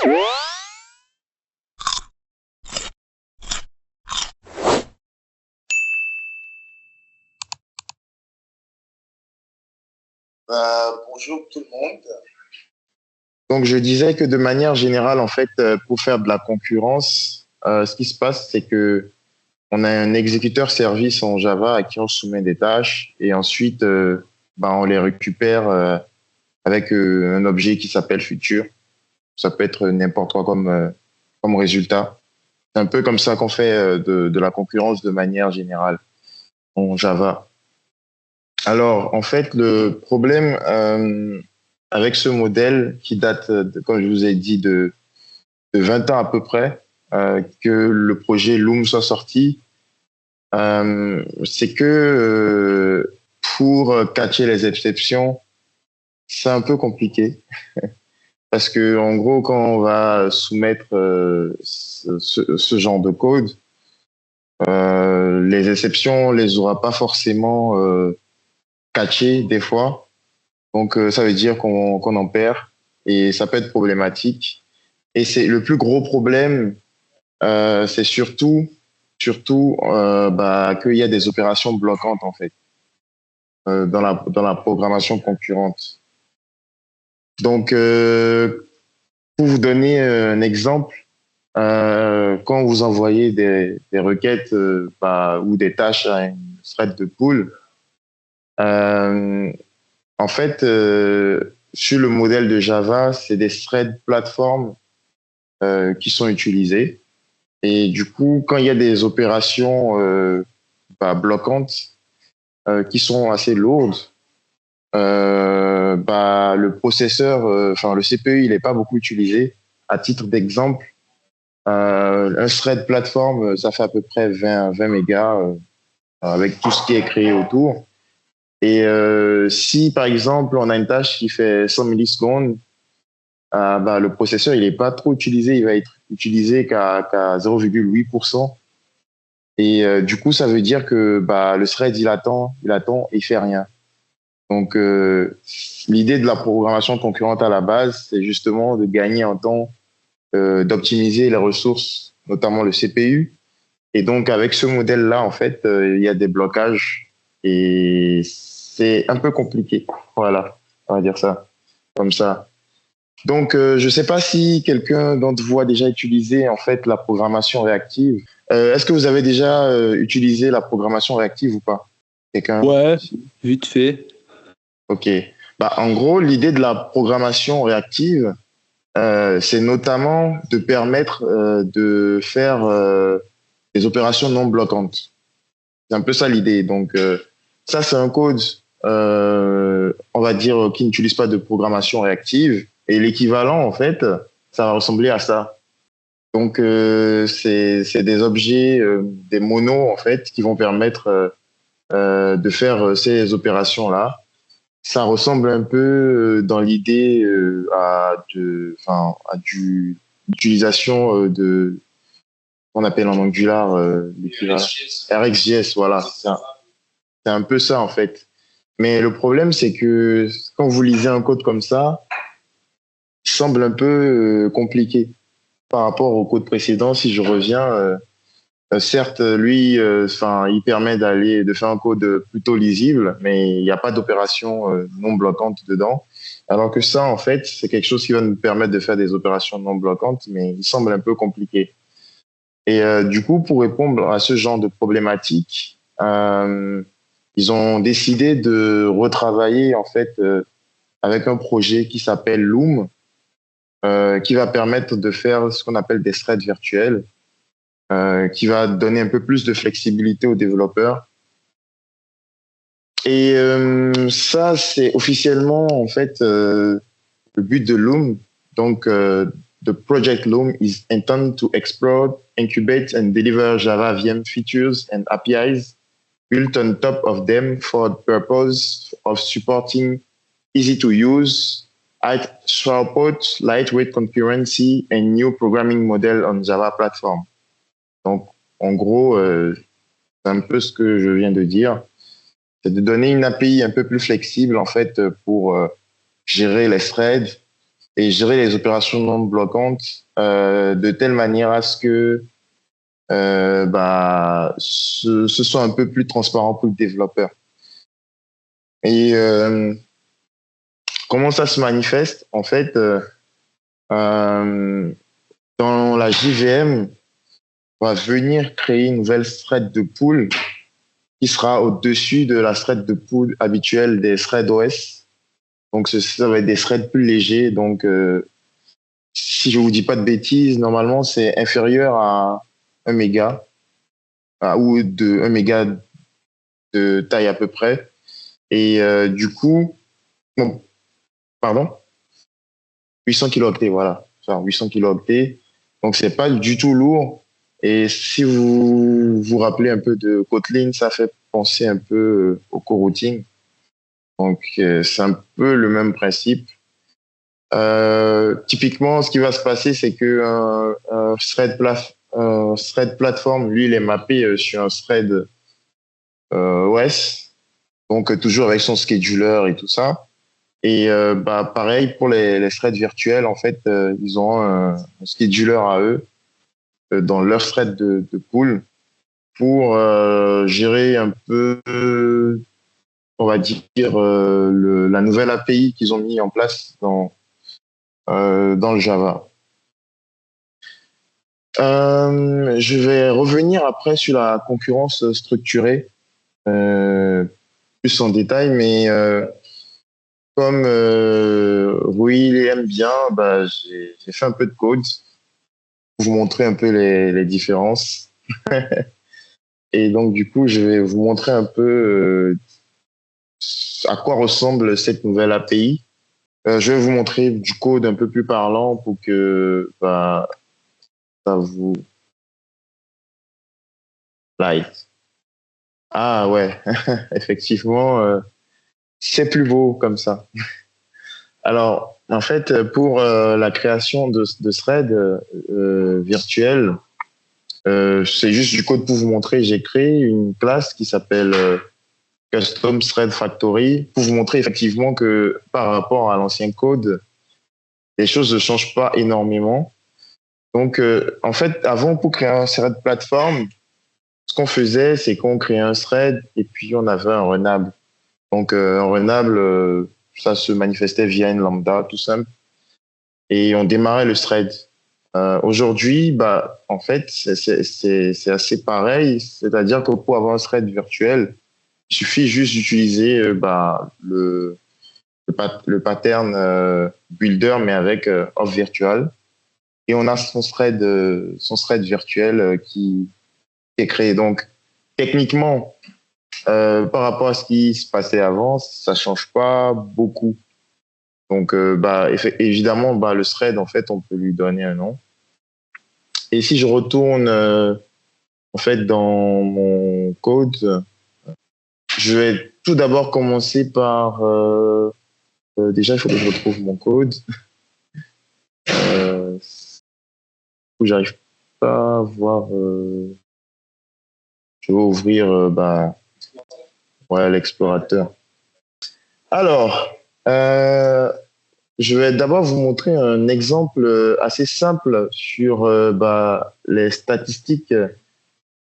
Bonjour tout le monde. Donc, je disais que de manière générale, en fait, pour faire de la concurrence, ce qui se passe, c'est que on a un exécuteur service en Java à qui on soumet des tâches et ensuite, on les récupère avec un objet qui s'appelle futur. Ça peut être n'importe quoi comme résultat. C'est un peu comme ça qu'on fait de la concurrence de manière générale en Java. Alors, en fait, le problème avec ce modèle qui date, comme je vous ai dit, de 20 ans à peu près, que le projet Loom soit sorti, c'est que pour catcher les exceptions, c'est un peu compliqué. Parce que en gros, quand on va soumettre ce genre de code, les exceptions, on les aura pas forcément catchées des fois. Donc, ça veut dire qu'on en perd et ça peut être problématique. Et c'est le plus gros problème, c'est surtout qu'il y a des opérations bloquantes en fait dans la programmation concurrente. Donc, pour vous donner un exemple, quand vous envoyez des requêtes ou des tâches à une thread de pool, en fait, sur le modèle de Java, c'est des threads plateformes qui sont utilisés. Et du coup, quand il y a des opérations bloquantes qui sont assez lourdes, le processeur, le CPU, il n'est pas beaucoup utilisé. À titre d'exemple, un thread plateforme, ça fait à peu près 20 mégas avec tout ce qui est créé autour. Et si, par exemple, on a une tâche qui fait 100 millisecondes, le processeur, il n'est pas trop utilisé, il va être utilisé qu'à 0,8%. Et du coup, ça veut dire que le thread, il attend, il fait rien. Donc, l'idée de la programmation concurrente à la base, c'est justement de gagner en temps, d'optimiser les ressources, notamment le CPU. Et donc, avec ce modèle-là, en fait, il y a des blocages et c'est un peu compliqué. Voilà, on va dire ça comme ça. Donc, je ne sais pas si quelqu'un d'entre vous a déjà utilisé en fait la programmation réactive. Est-ce que vous avez déjà utilisé la programmation réactive ou pas? Quelqu'un? Ouais, vite fait. Ok. En gros, l'idée de la programmation réactive, c'est notamment de permettre de faire des opérations non bloquantes. C'est un peu ça l'idée. Donc, ça, c'est un code, on va dire, qui n'utilise pas de programmation réactive. Et l'équivalent, en fait, ça va ressembler à ça. Donc, c'est des objets, des monos, en fait, qui vont permettre de faire ces opérations-là. Ça ressemble un peu dans l'idée à l'utilisation de qu'on appelle en Angular l'équivalent RxJS, voilà. C'est un peu ça en fait. Mais le problème, c'est que quand vous lisez un code comme ça, il semble un peu compliqué par rapport au code précédent. Si je reviens, certes, lui, il permet de faire un code plutôt lisible, mais il n'y a pas d'opération non bloquante dedans. Alors que ça, en fait, c'est quelque chose qui va nous permettre de faire des opérations non bloquantes, mais il semble un peu compliqué. Et du coup, pour répondre à ce genre de problématique, ils ont décidé de retravailler en fait avec un projet qui s'appelle Loom, qui va permettre de faire ce qu'on appelle des threads virtuels, qui va donner un peu plus de flexibilité aux développeurs. Et ça, c'est officiellement en fait le but de Loom. Donc, the project Loom is intended to explore, incubate, and deliver Java VM features and APIs built on top of them for the purpose of supporting easy to use, high throughput, lightweight concurrency, and new programming model on Java platform. Donc, en gros, c'est un peu ce que je viens de dire. C'est de donner une API un peu plus flexible, en fait, pour gérer les threads et gérer les opérations non bloquantes de telle manière à ce que ce soit un peu plus transparent pour le développeur. Et comment ça se manifeste? En fait, euh, dans la JVM, on va venir créer une nouvelle thread de pool qui sera au-dessus de la thread de pool habituelle des threads OS. Donc, ça va être des threads plus légers. Donc, si je vous dis pas de bêtises, normalement, c'est inférieur à 1 méga ou de 1 méga de taille à peu près. Et du coup, bon, pardon, 800 kilooctets, voilà. Enfin, 800 kilooctets. Donc, c'est pas du tout lourd. Et si vous vous rappelez un peu de Kotlin, ça fait penser un peu au coroutine. Donc, c'est un peu le même principe. Typiquement, ce qui va se passer, c'est que un thread platform, lui, il est mappé sur un thread OS. Donc, toujours avec son scheduler et tout ça. Et pareil pour les threads virtuels, en fait, ils ont un scheduler à eux dans leur thread de pool pour gérer un peu, on va dire, la nouvelle API qu'ils ont mis en place dans le Java. Je vais revenir après sur la concurrence structurée, plus en détail, mais comme Rui il aime bien, j'ai fait un peu de code pour vous montrer un peu les différences. Et donc, du coup, je vais vous montrer un peu à quoi ressemble cette nouvelle API. Je vais vous montrer du code un peu plus parlant pour que ça vous like. Ah ouais, effectivement, c'est plus beau comme ça. Alors, en fait, pour la création de thread virtuel, c'est juste du code pour vous montrer. J'ai créé une classe qui s'appelle Custom Thread Factory pour vous montrer effectivement que par rapport à l'ancien code, les choses ne changent pas énormément. Donc, en fait, avant, pour créer un thread plateforme, ce qu'on faisait, c'est qu'on créait un thread et puis on avait un renable. Donc, un renable, ça se manifestait via une lambda, tout simple. Et on démarrait le thread. Aujourd'hui, en fait, c'est assez pareil. C'est-à-dire que pour avoir un thread virtuel, il suffit juste d'utiliser le pattern builder, mais avec off virtual. Et on a son thread virtuel qui est créé. Donc, techniquement, par rapport à ce qui se passait avant, ça change pas beaucoup. Donc, évidemment, le thread, en fait, on peut lui donner un nom. Et si je retourne, en fait, dans mon code, je vais tout d'abord commencer par... déjà, il faut que je retrouve mon code. J'arrive pas à voir... je vais ouvrir l'explorateur. Alors, je vais d'abord vous montrer un exemple assez simple sur les statistiques.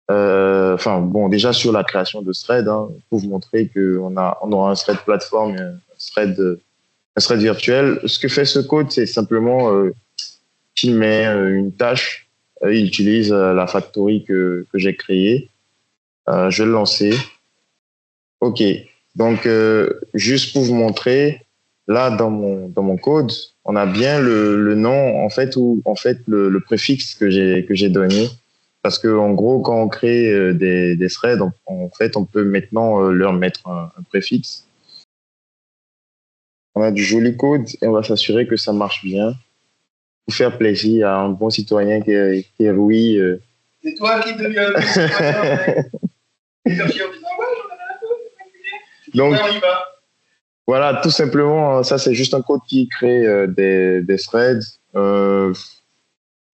Déjà sur la création de thread, pour vous montrer qu'on aura un thread plateforme, un thread virtuel. Ce que fait ce code, c'est simplement qu'il met une tâche, il utilise la factory que j'ai créée. Je vais le lancer. OK. Donc, juste pour vous montrer, là, dans mon code, on a bien le nom, en fait, ou en fait le préfixe que j'ai donné. Parce que en gros, quand on crée des threads, en fait, on peut maintenant leur mettre un préfixe. On a du joli code et on va s'assurer que ça marche bien. Pour faire plaisir à un bon citoyen qui est Rui. C'est toi qui deviens un citoyen. Donc, voilà, tout simplement, ça c'est juste un code qui crée des threads.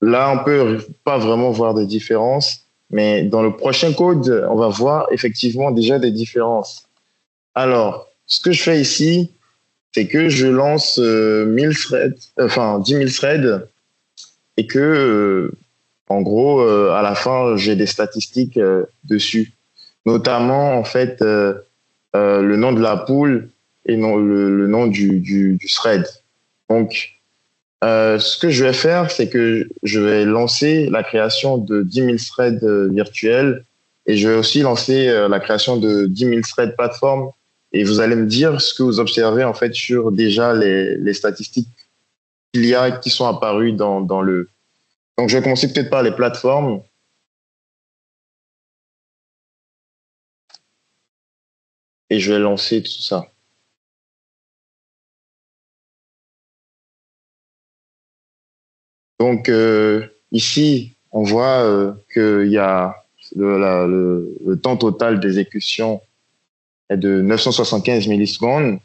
Là, on peut pas vraiment voir des différences, mais dans le prochain code, on va voir effectivement déjà des différences. Alors, ce que je fais ici, c'est que je lance 1000 threads, enfin 10 000 threads et que, en gros, à la fin, j'ai des statistiques dessus. Notamment, en fait, le nom de la poule et non, le nom du thread. Donc, ce que je vais faire, c'est que je vais lancer la création de 10 000 threads virtuels et je vais aussi lancer la création de 10 000 threads plateformes. Et vous allez me dire ce que vous observez en fait sur déjà les statistiques qu'il y a qui sont apparues dans le. Donc, je vais commencer peut-être par les plateformes. Et je vais lancer tout ça. Donc, ici, on voit qu'il y a le temps total d'exécution est de 975 millisecondes,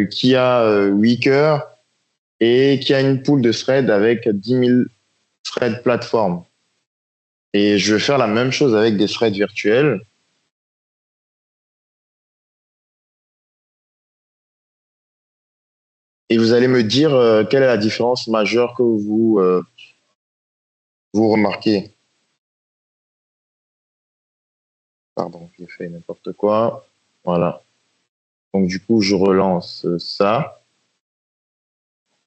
qui a 8 cœurs et qui a une pool de threads avec 10 000 threads plateformes. Et je vais faire la même chose avec des threads virtuels. Et vous allez me dire quelle est la différence majeure que vous remarquez. Pardon, j'ai fait n'importe quoi. Voilà. Donc, du coup, je relance ça.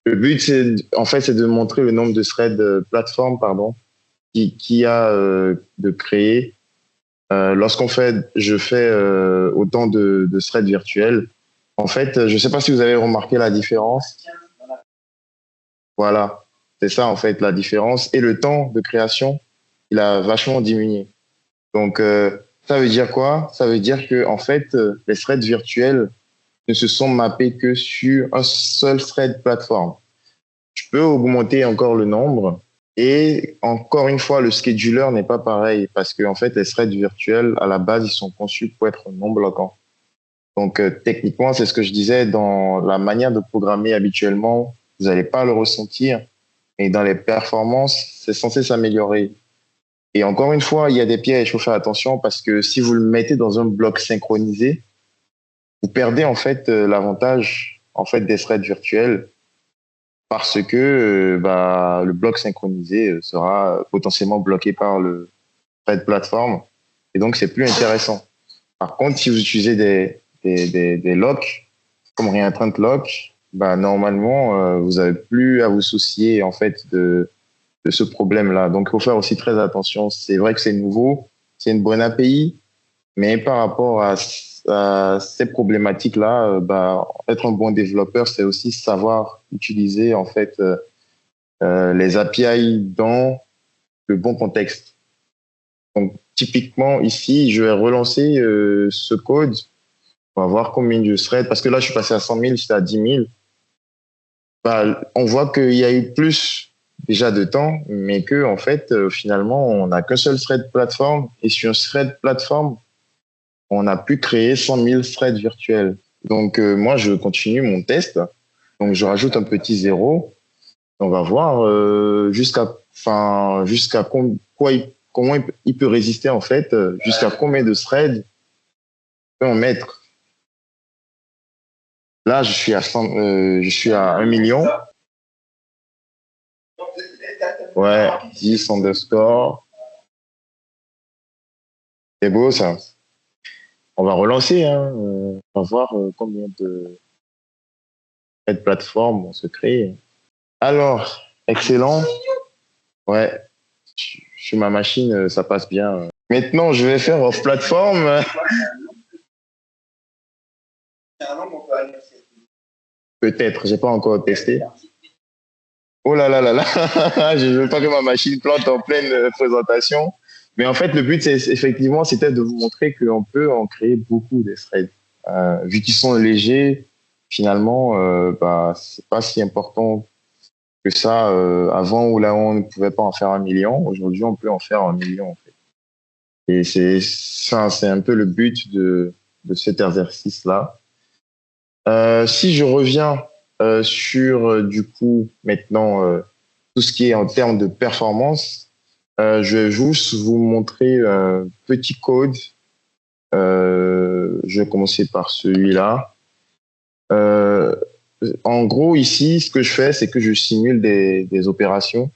Le but, en fait, c'est de montrer le nombre de threads plateforme, pardon, qui a de créer. Je fais autant de threads virtuels. En fait, je ne sais pas si vous avez remarqué la différence. Voilà. C'est ça, en fait, la différence. Et le temps de création, il a vachement diminué. Donc, ça veut dire quoi? Ça veut dire que, en fait, les threads virtuels ne se sont mappés que sur un seul thread plateforme. Je peux augmenter encore le nombre. Et encore une fois, le scheduler n'est pas pareil parce que, en fait, les threads virtuels, à la base, ils sont conçus pour être non bloquants. Donc, techniquement, c'est ce que je disais dans la manière de programmer habituellement. Vous n'allez pas le ressentir. Et dans les performances, c'est censé s'améliorer. Et encore une fois, il y a des pièges, il faut faire attention parce que si vous le mettez dans un bloc synchronisé, vous perdez en fait l'avantage en fait des threads virtuels parce que le bloc synchronisé sera potentiellement bloqué par le thread plateforme et donc c'est plus intéressant. Par contre, si vous utilisez des locks comme Reintrant Lock, normalement vous avez plus à vous soucier en fait de ce problème-là. Donc il faut faire aussi très attention. C'est vrai que c'est nouveau, c'est une bonne API, mais par rapport à ces problématiques-là, être un bon développeur, c'est aussi savoir utiliser en fait les API dans le bon contexte. Donc typiquement ici, je vais relancer ce code. On va voir combien de threads, parce que là je suis passé à 100 000, j'étais à 10 000. On voit qu'il y a eu plus déjà de temps, mais que en fait finalement on n'a qu'un seul thread plateforme et sur un thread plateforme on a pu créer 100 000 threads virtuels. Donc, moi, je continue mon test. Donc, je rajoute un petit zéro. On va voir comment il peut résister, en fait, jusqu'à combien de threads peut-on mettre. Là, je suis à 1 million. Ouais, 10 underscore. C'est beau, ça. On va relancer, hein. On va voir combien de plateformes on se crée. Alors, excellent. Ouais, sur ma machine, ça passe bien. Maintenant, je vais faire off plateforme. Peut-être, j'ai pas encore testé. Oh là là là là, je veux pas que ma machine plante en pleine présentation. Mais en fait, le but, effectivement, c'était de vous montrer qu'on peut en créer beaucoup des threads. Vu qu'ils sont légers, finalement, c'est pas si important que ça. Avant, où là, on ne pouvait pas en faire 1 million. Aujourd'hui, on peut en faire 1 million, en fait. Et c'est ça, c'est un peu le but de cet exercice-là. Si je reviens sur du coup maintenant tout ce qui est en termes de performance, je vais juste vous montrer un petit code. Je vais commencer par celui-là. Euh, En gros, ici, ce que je fais, c'est que je simule des opérations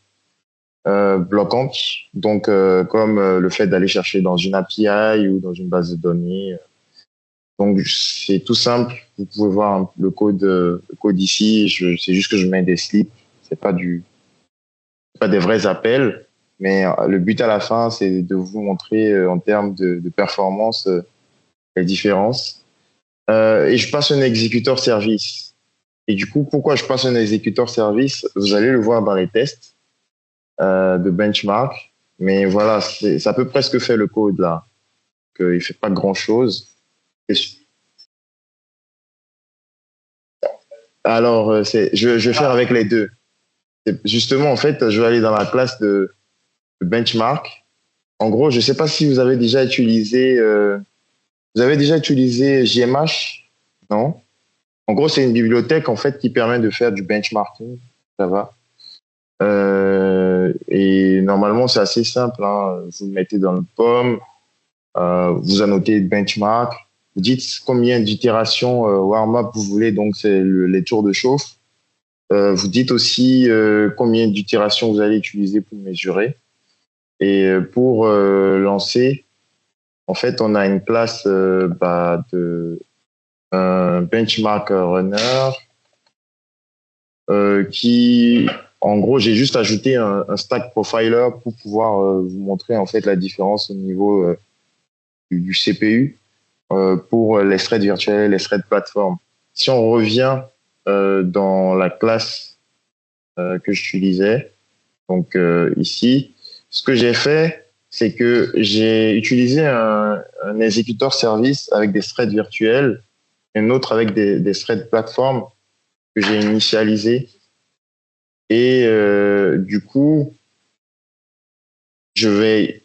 bloquantes. Donc, comme le fait d'aller chercher dans une API ou dans une base de données. Donc, c'est tout simple. Vous pouvez voir le code ici. C'est juste que je mets des slips. C'est pas pas des vrais appels. Mais le but à la fin, c'est de vous montrer en termes de performance les différences. Et je passe un exécuteur service. Et du coup, pourquoi je passe un exécuteur service? Vous allez le voir dans les tests de benchmark. Mais voilà, ça peut presque faire le code là. Il fait pas grand-chose. Alors, je vais faire avec les deux. Justement, en fait, je vais aller dans la classe de benchmark. En gros, je sais pas si vous avez déjà utilisé GMH, non? En gros, c'est une bibliothèque en fait qui permet de faire du benchmarking. Ça va. Et normalement, c'est assez simple, hein. Vous le mettez dans le POM, vous annotez benchmark, vous dites combien d'itérations warm-up vous voulez, donc c'est les tours de chauffe. Vous dites aussi combien d'itérations vous allez utiliser pour mesurer. Et pour lancer, en fait, on a une classe de un benchmark runner qui, en gros, j'ai juste ajouté un stack profiler pour pouvoir vous montrer en fait la différence au niveau du CPU pour les threads virtuels et les threads plateforme. Si on revient dans la classe que j'utilisais, donc ici, ce que j'ai fait, c'est que j'ai utilisé un exécuteur service avec des threads virtuels, et un autre avec des threads plateforme que j'ai initialisé. Et du coup, je vais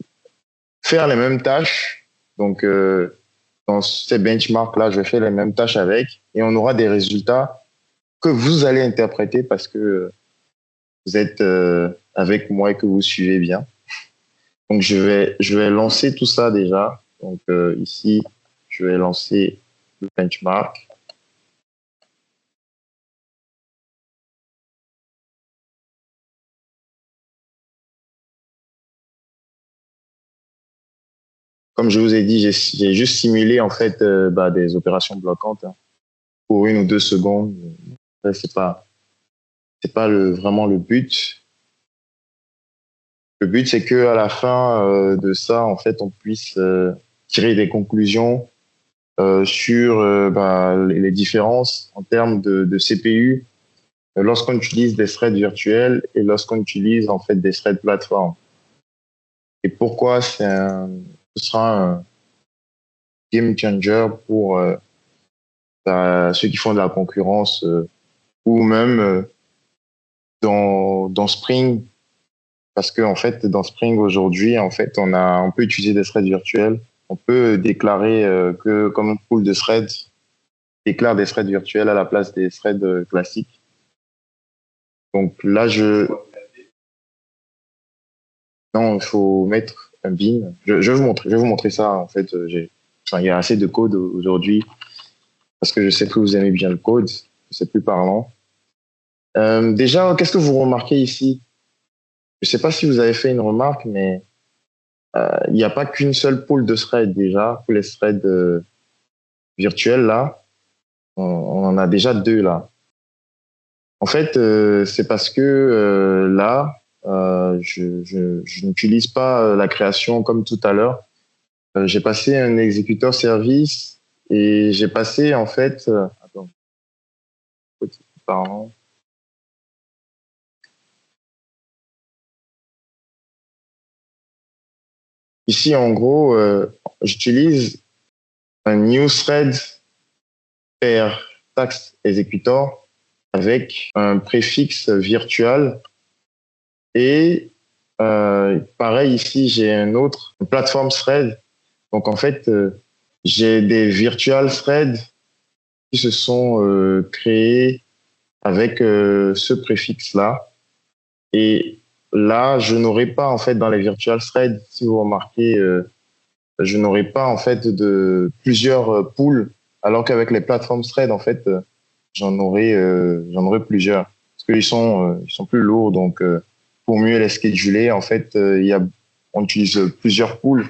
faire les mêmes tâches. Donc, dans ces benchmarks-là, je vais faire les mêmes tâches avec et on aura des résultats que vous allez interpréter parce que vous êtes avec moi et que vous suivez bien. Donc, je vais lancer tout ça déjà. Donc, ici, je vais lancer le benchmark. Comme je vous ai dit, j'ai juste simulé en fait des opérations bloquantes hein, pour 1 ou 2 secondes. Après, c'est pas vraiment le but. Le but, c'est que à la fin de ça, en fait, on puisse tirer des conclusions sur les différences en termes de CPU lorsqu'on utilise des threads virtuels et lorsqu'on utilise en fait des threads plateformes. Et pourquoi ce sera un game changer pour ceux qui font de la concurrence ou même dans Spring. Parce que en fait, dans Spring aujourd'hui, en fait, on peut utiliser des threads virtuels. On peut déclarer que comme un pool de threads, déclare des threads virtuels à la place des threads classiques. Donc là, non, il faut mettre un bin. Je vais vous montrer ça. En fait, il y a assez de code aujourd'hui parce que je sais que vous aimez bien le code. C'est plus parlant. Déjà, qu'est-ce que vous remarquez ici? Je ne sais pas si vous avez fait une remarque, mais il n'y a pas qu'une seule pool de threads déjà. Pour les threads virtuels, là, on en a déjà 2 là. En fait, c'est parce que là, je n'utilise pas la création comme tout à l'heure. J'ai passé un exécuteur service et j'ai passé en fait. Attends, pardon. Ici, en gros, j'utilise un new thread per task executor avec un préfixe virtual et pareil ici, j'ai un autre une plateforme thread. Donc en fait, j'ai des virtual threads qui se sont créés avec ce préfixe-là. Et là, je n'aurai pas en fait dans les virtual threads, si vous remarquez, je n'aurai pas en fait de plusieurs pools, alors qu'avec les plateformes threads, en fait, j'en aurais plusieurs. Parce ils sont plus lourds. Donc, pour mieux les scheduler, en fait, on utilise plusieurs pools.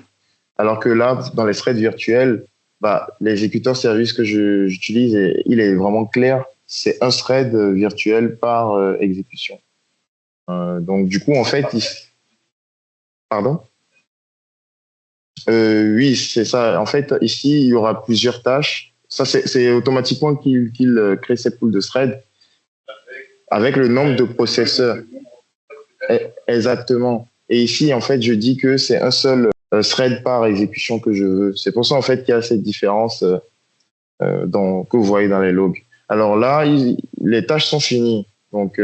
Alors que là, dans les threads virtuels, l'exécuteur service que j'utilise, il est vraiment clair. C'est un thread virtuel par exécution. Donc, du coup, en fait, pardon? Oui, c'est ça. En fait, ici, il y aura plusieurs tâches. Ça, c'est automatiquement qu'il crée ses pools de threads avec le nombre de processeurs. Exactement. Et ici, en fait, je dis que c'est un seul thread par exécution que je veux. C'est pour ça, en fait, qu'il y a cette différence que vous voyez dans les logs. Alors là, les tâches sont finies. Donc,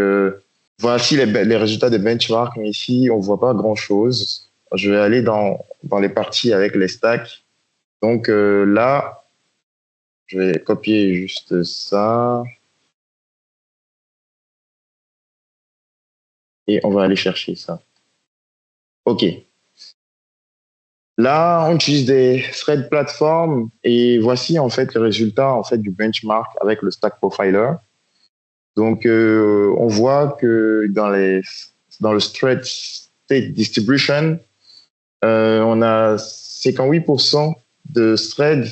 voici les résultats des benchmarks. Mais ici, on voit pas grand-chose. Je vais aller dans les parties avec les stacks. Donc là, je vais copier juste ça. Et on va aller chercher ça. OK. Là, on utilise des thread platform et voici en fait le résultat en fait du benchmark avec le Stack Profiler. Donc, on voit que dans le thread state distribution, on a 58% de threads,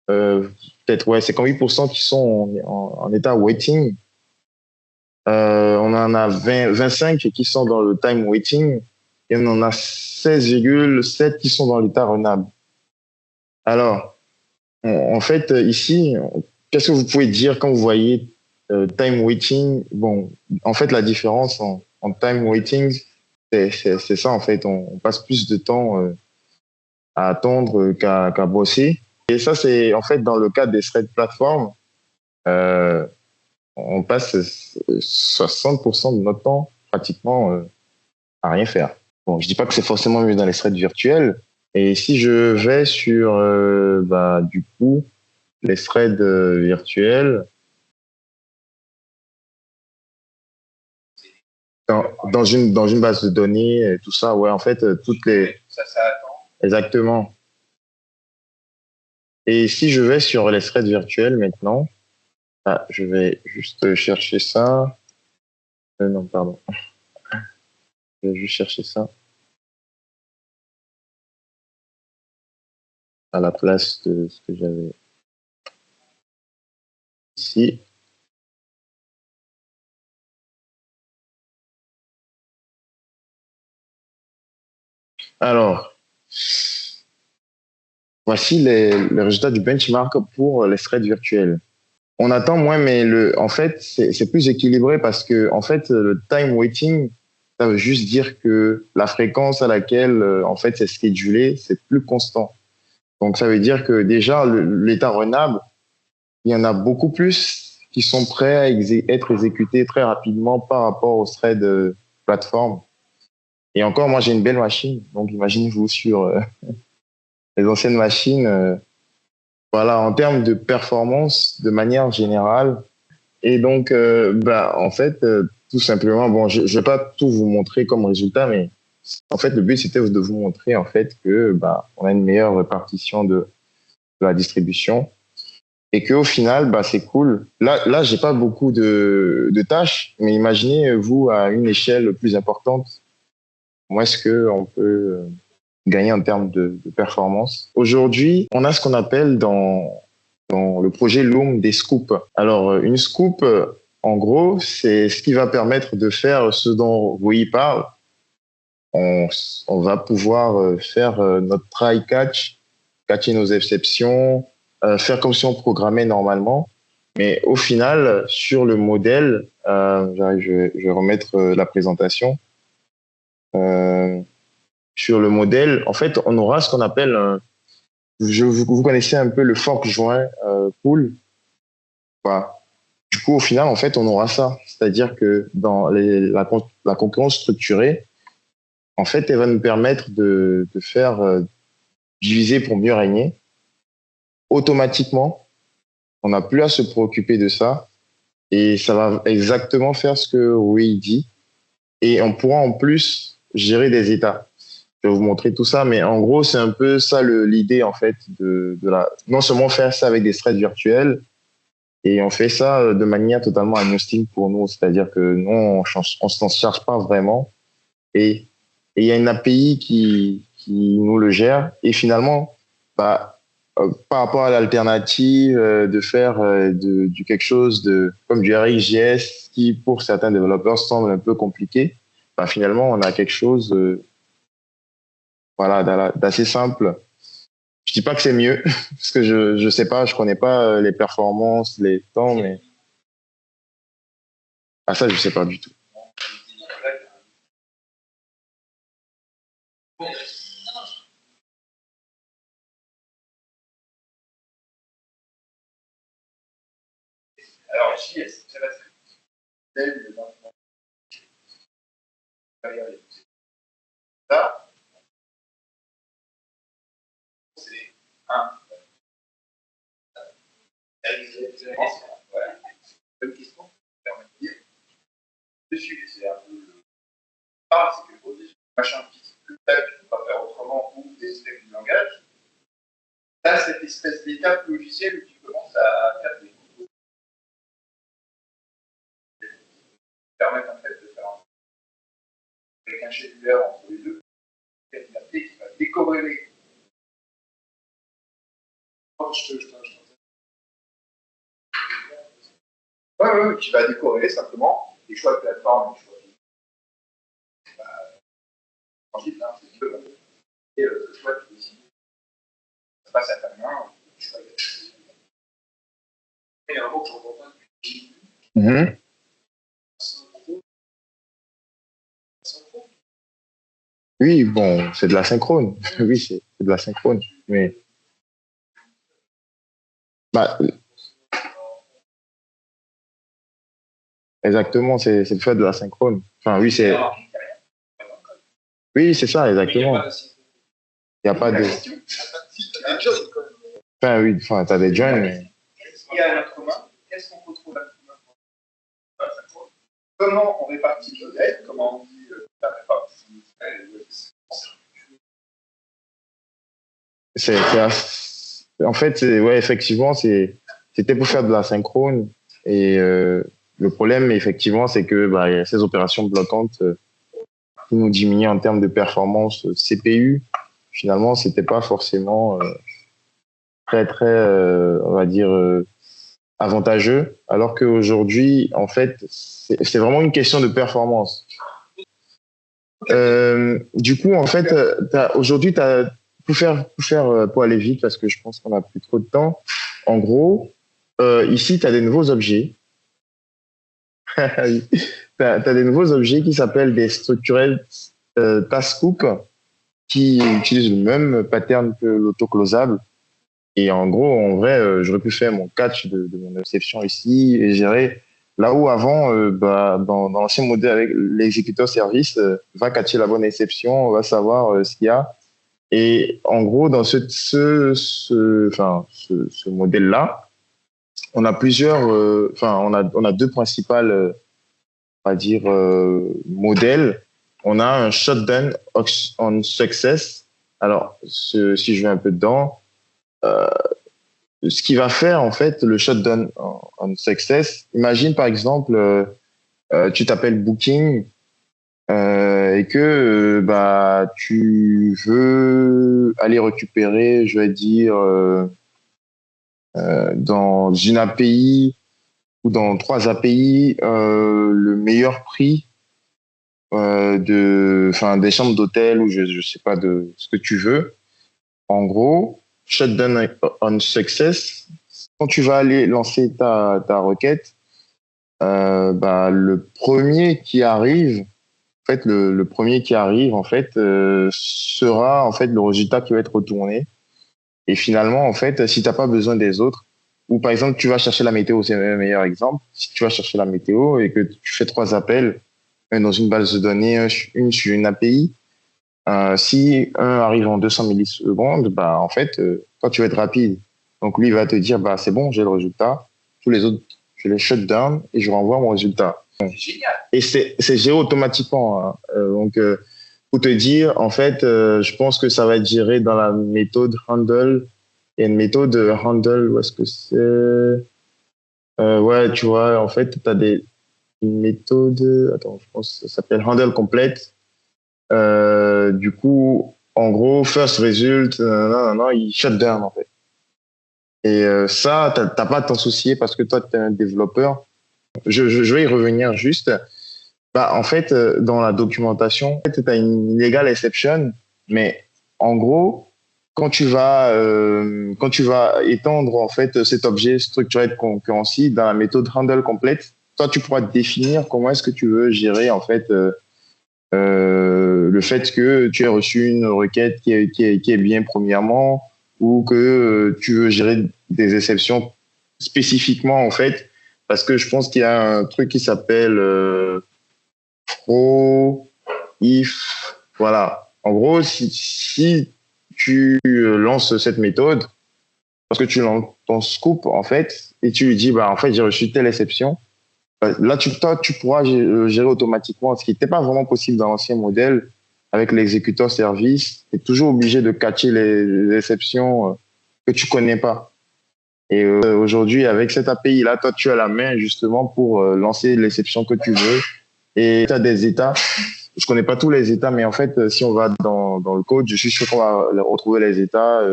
peut-être ouais, 58% qui sont en état waiting. On en a 25 qui sont dans le time waiting et on en a 16,7 qui sont dans l'état renable. Alors, en fait, ici, qu'est-ce que vous pouvez dire quand vous voyez time waiting? Bon, en fait, la différence en time waiting, c'est ça, en fait. On passe plus de temps à attendre qu'à bosser. Et ça, c'est en fait dans le cas des thread platform, on passe 60% de notre temps pratiquement à rien faire. Bon, je dis pas que c'est forcément mieux dans les threads virtuels. Et si je vais sur, du coup, les threads virtuels, dans une base de données, tout ça, ouais, en fait, toutes les... Ça attend. Exactement. Et si je vais sur les threads virtuels maintenant, je vais juste chercher ça. Non, pardon. Je vais juste chercher ça à la place de ce que j'avais ici. Alors, voici les résultats du benchmark pour les threads virtuels. On attend moins, mais en fait, c'est plus équilibré parce que, en fait, le time waiting, ça veut juste dire que la fréquence à laquelle, en fait, c'est schedulé, c'est plus constant. Donc, ça veut dire que déjà, l'état renable, il y en a beaucoup plus qui sont prêts à être exécutés très rapidement par rapport aux threads plateforme. Et encore, moi, j'ai une belle machine. Donc, imaginez-vous sur les anciennes machines, voilà, en termes de performance, de manière générale. Et donc, en fait, tout simplement, bon, je vais pas tout vous montrer comme résultat, mais en fait, le but, c'était de vous montrer, en fait, que, on a une meilleure répartition de la distribution et qu'au final, c'est cool. Là, j'ai pas beaucoup de tâches, mais imaginez, vous, à une échelle plus importante, comment est-ce qu'on peut gagner en termes de performance. Aujourd'hui, on a ce qu'on appelle dans le projet Loom des scoops. Alors, une scoop, en gros, c'est ce qui va permettre de faire ce dont Rui parle. On va pouvoir faire notre try catch, catcher nos exceptions, faire comme si on programmait normalement. Mais au final, sur le modèle, je vais remettre la présentation. Sur le modèle, en fait, on aura ce qu'on appelle vous connaissez un peu le fork joint pool. Voilà. Du coup, au final, en fait, on aura ça. C'est-à-dire que dans la concurrence structurée, en fait, elle va nous permettre de faire diviser pour mieux régner. Automatiquement, on n'a plus à se préoccuper de ça. Et ça va exactement faire ce que Rui dit. Et on pourra en plus gérer des états. Je vais vous montrer tout ça, mais en gros, c'est un peu ça l'idée, en fait, non seulement faire ça avec des threads virtuels, Et on fait ça de manière totalement agnostique pour nous, c'est-à-dire que nous, on s'en charge pas vraiment. Et il y a une API qui nous le gère. Et finalement, bah, par rapport à l'alternative de faire du quelque chose comme du RxJS qui, pour certains développeurs, semble un peu compliqué, bah, finalement, on a quelque chose voilà, d'assez simple. Je dis pas que c'est mieux, parce que je sais pas, je connais pas les performances, les temps, mais ça, je sais pas du tout. Alors, JS, JavaScript. Ça, c'est un. Voilà. Bonne question. Dessus, c'est un peu le. C'est que le machin qui peut pas faire autrement ou des espèces de langage. Là, cette espèce d'étape logicielle où tu commences à faire des cours qui permettent en fait de faire avec un schedulaire entre les deux, qui va décorréler. Oui, qui va décorréler simplement les choix de plateforme, les choix de ensuite, là, c'est peu. Et le choix de décider. Ça passe à ta main, le choix de décider. Il y a un mot que j'entends pas depuis le début. Oui, bon, c'est de la synchrone. Oui, c'est de la synchrone. Mais bah, exactement, c'est le fait de la synchrone. Enfin, oui, c'est ça, exactement. Il n'y a pas de. Enfin, oui, enfin, t'as des joins, mais. Qu'est-ce qu'il y a à notre commun? Qu'est-ce qu'on retrouve à notre commun? Comment on répartit le modèle? Comment on dit la répartition? En fait, ouais, effectivement, c'était pour faire de la synchrone. Et le problème, effectivement, c'est que bah, il y a ces opérations bloquantes qui nous diminuent en termes de performance CPU. Finalement, c'était pas forcément très, très, on va dire, avantageux. Alors qu'aujourd'hui, en fait, c'est vraiment une question de performance. Du coup, en fait, aujourd'hui, pour aller vite, parce que je pense qu'on n'a plus trop de temps, en gros, ici, tu as des nouveaux objets. Tu as des nouveaux objets qui s'appellent des structured task hooks qui utilisent le même pattern que l'autoclosable. Et en gros, en vrai, j'aurais pu faire mon catch de mon exception ici et gérer là où avant, dans l'ancien modèle avec l'exécuteur service, va catcher la bonne exception, on va savoir ce qu'il y a. Et en gros, dans ce modèle-là, on a plusieurs, on a deux principales, on va dire, modèles. On a un shutdown on success. Alors, si je vais un peu dedans, ce qui va faire en fait le shutdown on success. Imagine par exemple, tu t'appelles Booking et que bah tu veux aller récupérer, je vais dire, dans une API ou dans trois API le meilleur prix des chambres d'hôtel ou je sais pas de ce que tu veux. En gros, shutdown on success. Quand tu vas aller lancer ta requête, le premier qui arrive, en fait, le premier qui arrive, en fait, sera en fait le résultat qui va être retourné. Et finalement, en fait, si t'as pas besoin des autres, ou par exemple, tu vas chercher la météo, c'est le meilleur exemple. Si tu vas chercher la météo et que tu fais trois appels, un dans une base de données, une sur une API, si un arrive en 200 millisecondes, bah, en fait, toi, tu vas être rapide. Donc, lui, il va te dire, bah, c'est bon, j'ai le résultat. Tous les autres, je les shut down et je renvoie mon résultat. C'est génial. Et c'est géré automatiquement. Hein. Pour te dire, en fait, je pense que ça va être géré dans la méthode handle. Il y a une méthode handle, où est-ce que c'est Ouais, tu vois, en fait, tu as une méthode, attends, je pense que ça s'appelle handle complete. Du coup, en gros, first result, non, non, non, il shut down, en fait. Et ça, t'as pas à t'en soucier parce que toi, tu es un développeur. Je vais y revenir juste. Bah, en fait, dans la documentation, tu as une legal exception, mais en gros, quand tu vas étendre en fait cet objet structuré de concurrency dans la méthode handle complete, toi, tu pourras définir comment est-ce que tu veux gérer en fait le fait que tu aies reçu une requête qui est bien premièrement ou que tu veux gérer des exceptions spécifiquement en fait, parce que je pense qu'il y a un truc qui s'appelle pro, if, voilà. En gros, si tu lances cette méthode, parce que tu lances ton scoop, en fait, et tu lui dis, bah, en fait, j'ai reçu telle exception, là, toi, tu pourras gérer automatiquement, ce qui n'était pas vraiment possible dans l'ancien modèle avec l'exécuteur service. Tu es toujours obligé de catcher les exceptions que tu connais pas. Et aujourd'hui, avec cette API-là, toi, tu as la main justement pour lancer l'exception que tu veux. Et tu as des états. Je connais pas tous les états, mais en fait, si on va dans le code, je suis sûr qu'on va retrouver les états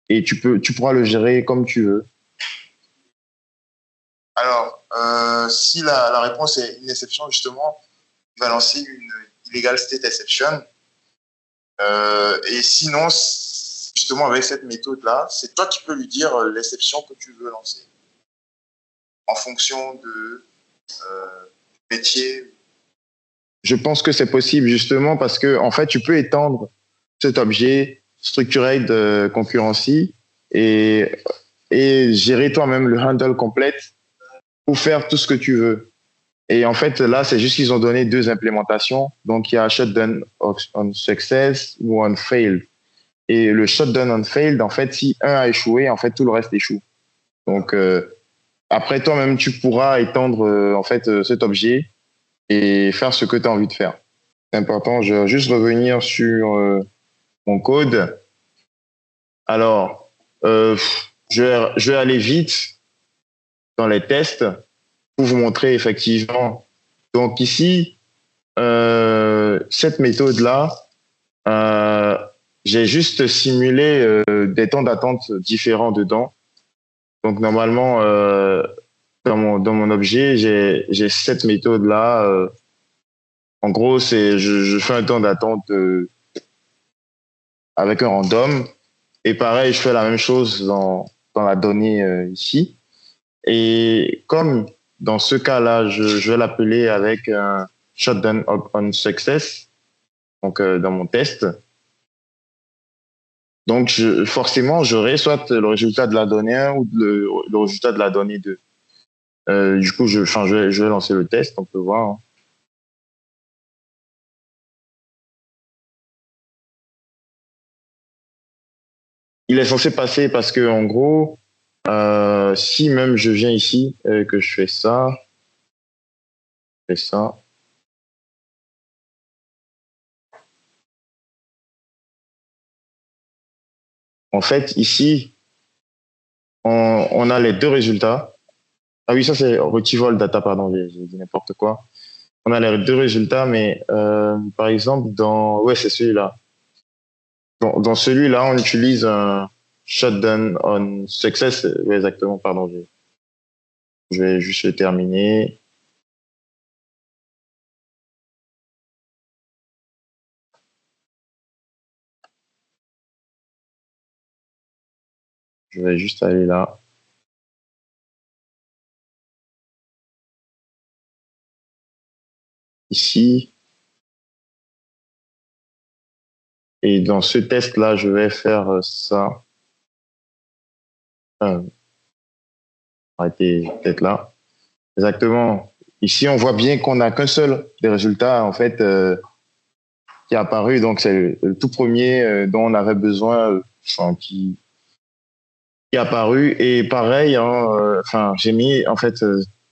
et tu pourras le gérer comme tu veux. Alors, si la réponse est une exception, justement, il va lancer une illegal state exception. Et sinon, justement, avec cette méthode-là, c'est toi qui peux lui dire l'exception que tu veux lancer en fonction de métier. Je pense que c'est possible justement parce que en fait, tu peux étendre cet objet structuré de concurrency et gérer toi-même le handle complète pour faire tout ce que tu veux. Et en fait, là, c'est juste qu'ils ont donné deux implémentations. Donc, il y a shutdown on success ou on failed. Et le shutdown on failed, en fait, si un a échoué, en fait, tout le reste échoue. Donc, après, toi-même, tu pourras étendre en fait cet objet et faire ce que tu as envie de faire. C'est important. Je vais juste revenir sur mon code. Alors, je vais aller vite dans les tests pour vous montrer effectivement. Donc ici, cette méthode-là, j'ai juste simulé des temps d'attente différents dedans. Donc normalement, dans mon objet, j'ai cette méthode-là. En gros, je fais un temps d'attente avec un random. Et pareil, je fais la même chose dans la donnée ici. Et comme dans ce cas-là, je vais l'appeler avec un shutdown on success, donc dans mon test. Donc forcément, j'aurai soit le résultat de la donnée 1 ou le résultat de la donnée 2. Du coup, je vais lancer le test, on peut voir. Hein. Il est censé passer parce que en gros, si même je viens ici, que je fais ça, en fait, ici, on a les deux résultats. Ah oui, ça c'est Retrieval Data, pardon, j'ai dit n'importe quoi. On a les deux résultats, mais par exemple, ouais, c'est celui-là. Dans celui-là, on utilise un shutdown on success. Oui, exactement, pardon, je vais juste le terminer. Je vais juste aller là. Ici. Et dans ce test-là, je vais faire ça. Arrêtez peut-être là. Exactement. Ici, on voit bien qu'on n'a qu'un seul des résultats, en fait, qui est apparu. Donc, c'est le tout premier dont on avait besoin, qui est apparu. Et pareil, hein, j'ai mis, en fait,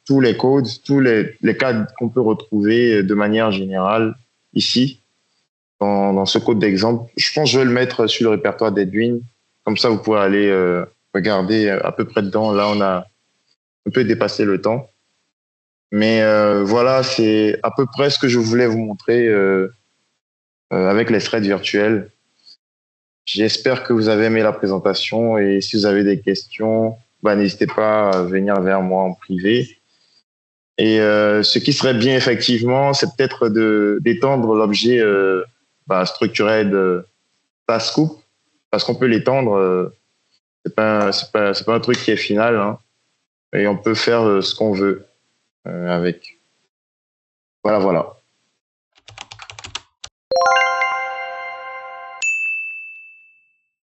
tous les codes, tous les cas qu'on peut retrouver de manière générale ici, dans ce code d'exemple. Je pense que je vais le mettre sur le répertoire d'Edwin. Comme ça, vous pouvez aller regarder à peu près dedans. Là, on a un peu dépassé le temps. Mais voilà, c'est à peu près ce que je voulais vous montrer avec les threads virtuels. J'espère que vous avez aimé la présentation et si vous avez des questions, bah, n'hésitez pas à venir vers moi en privé. Et ce qui serait bien effectivement, c'est peut-être d'étendre l'objet structured Taskscoop parce qu'on peut l'étendre. C'est pas un truc qui est final, hein, et on peut faire ce qu'on veut avec. Voilà, voilà.